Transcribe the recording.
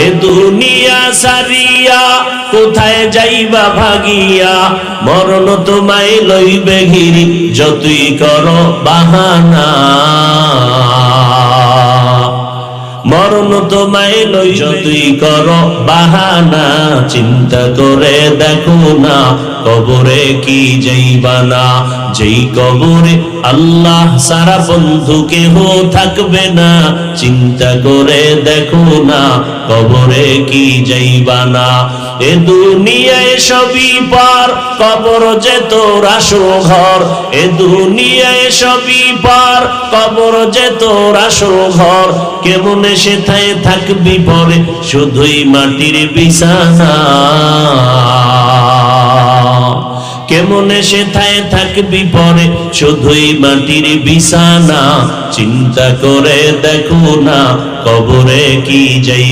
এ দুনিয়া সারিয়া কোথায় যাইবা ভাগিয়া, মরণ তোমায় লইবে ঘিরি যতই করো বাহানা। মরণ তোমায় লই যতই করো বাহানা, চিন্তা করে দেখো না কবরে কি যাইবা না। যেই কবরে আল্লাহ সারা বন্ধু কেহ থাকবে না, চিন্তা করে দেখো না কবরে কি যাইবা না। এ দুনিয়ায় সবই পার, কবর যে তোর আসল ঘর। এ দুনিয়ায় সবই পার, কবর যে তোর আসল ঘর। কেমনে সেথায় থাকবি পরে শুধুই মাটির বিছানা। কেমনে সেথায় থাকবি পরে শুধুই মাটির বিছানা। চিন্তা করে দেখো না কবরে কি যাই